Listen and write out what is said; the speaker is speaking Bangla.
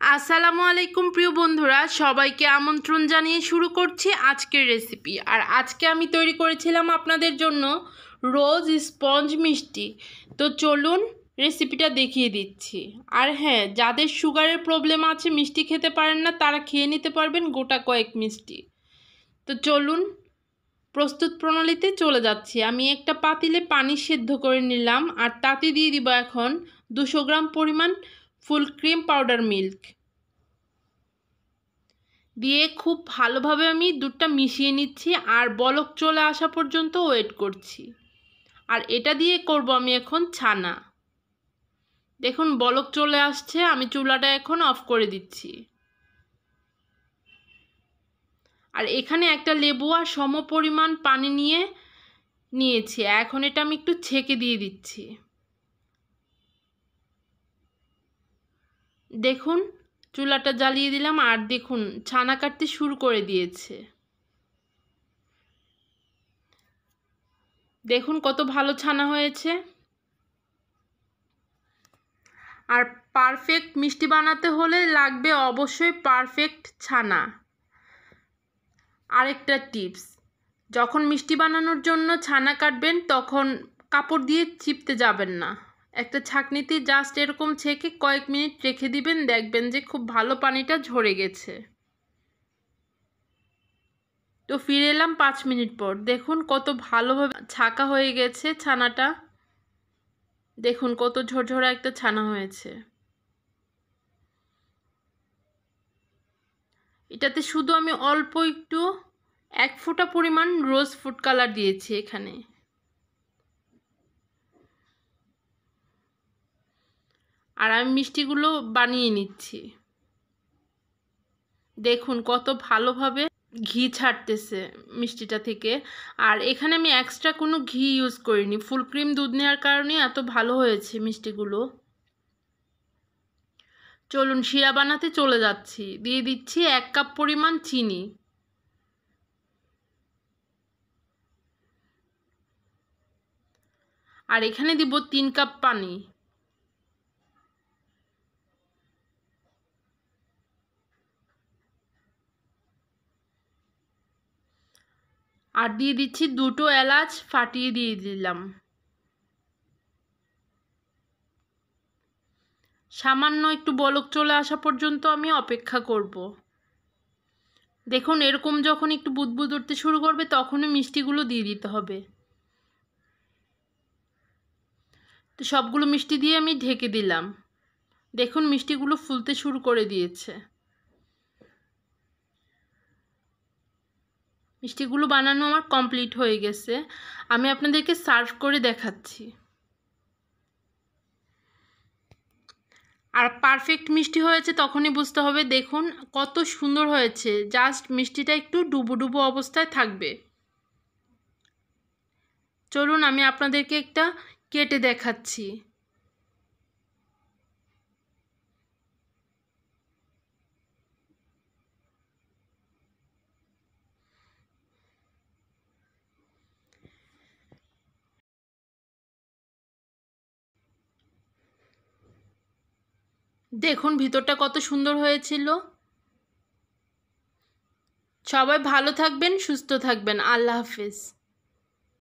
আসসালামু আলাইকুম প্রিয় বন্ধুরা, সবাইকে আমন্ত্রণ জানিয়ে শুরু করছি আজকের রেসিপি। আর আজকে আমি তৈরি করেছিলাম আপনাদের জন্য রোজ স্পঞ্জ মিষ্টি। তো চলুন রেসিপিটা দেখিয়ে দিচ্ছি। আর হ্যাঁ, যাদের সুগারের প্রবলেম আছে, মিষ্টি খেতে পারেন না, তারা খেয়ে নিতে পারবেন গোটা কয়েক মিষ্টি। তো চলুন প্রস্তুত প্রণালীতে চলে যাচ্ছি। আমি একটা পাতিলে পানি সেদ্ধ করে নিলাম, আর তাতে দিয়ে দিব এখন 200 গ্রাম পরিমাণ ফুল ক্রিম পাউডার মিল্ক দিয়ে খুব ভালোভাবে আমি দুধটা মিশিয়ে নিচ্ছি আর বলক চলে আসা পর্যন্ত ওয়েট করছি। আর এটা দিয়ে করব আমি এখন ছানা। দেখুন বলক চলে আসছে, আমি চুলাটা এখন অফ করে দিচ্ছি। আর এখানে একটা লেবু আর সম পরিমাণ পানি নিয়েছি। এখন এটা আমি একটু ছেঁকে দিয়ে দিচ্ছি। দেখুন চুলাটা জ্বালিয়ে দিলাম, আর দেখুন ছানা কাটতে শুরু করে দিয়েছে। দেখুন কত ভালো ছানা হয়েছে। আর পারফেক্ট মিষ্টি বানাতে হলে লাগবে অবশ্যই পারফেক্ট ছানা। আরেকটা টিপস, যখন মিষ্টি বানানোর জন্য ছানা কাটবেন তখন কাপড় দিয়ে চিপতে যাবেন না। একটা ছাঁকনিতে জাস্ট এরকম ছেঁকে কয়েক মিনিট রেখে দিবেন, দেখবেন যে খুব ভালো পানিটা ঝরে গেছে। তো ফিরে এলাম 5 মিনিট পর। দেখুন কত ভালোভাবে ছাঁকা হয়ে গেছে ছানাটা। দেখুন কত ঝরঝরা একটা ছানা হয়েছে। এটাতে শুধু আমি অল্প একটু 1 ফোঁটা পরিমাণ রোজ ফুড কালার দিয়েছি এখানে। আর আমি মিষ্টিগুলো বানিয়ে নিচ্ছি। দেখুন কত ভালোভাবে ঘি ছাড়তেছে মিষ্টিটা থেকে। আর এখানে আমি এক্সট্রা কোনো ঘি ইউজ করিনি, ফুল ক্রিম দুধ নেওয়ার কারণে এত ভালো হয়েছে মিষ্টিগুলো। চলুন শিরা বানাতে চলে যাচ্ছি। দিয়ে দিচ্ছি 1 কাপ পরিমাণ চিনি। আর এখানে দিব 3 কাপ পানি। আর দিয়ে দিচ্ছি 2টো এলাচ ফাটিয়ে দিয়ে দিলাম। সামান্য একটু বলক চলে আসা পর্যন্ত আমি অপেক্ষা করব। দেখুন এরকম যখন একটু বুদবুদ উঠতে শুরু করবে তখনই মিষ্টিগুলো দিয়ে দিতে হবে। তো সবগুলো মিষ্টি দিয়ে আমি ঢেকে দিলাম। দেখুন মিষ্টিগুলো ফুলতে শুরু করে দিয়েছে। মিষ্টিগুলো বানানো আমার কমপ্লিট হয়ে গেছে। আমি আপনাদেরকে সার্ভ করে দেখাচ্ছি। আর পারফেক্ট মিষ্টি হয়েছে তখনই বুঝতে হবে। দেখুন কত সুন্দর হয়েছে, জাস্ট মিষ্টিটা একটু ডুবো ডুবো অবস্থায় থাকবে। চলুন আমি আপনাদেরকে একটা কেটে দেখাচ্ছি। দেখুন ভিতরটা কত সুন্দর হয়েছিল। সবাই ভালো থাকবেন, সুস্থ থাকবেন। আল্লাহ হাফেজ।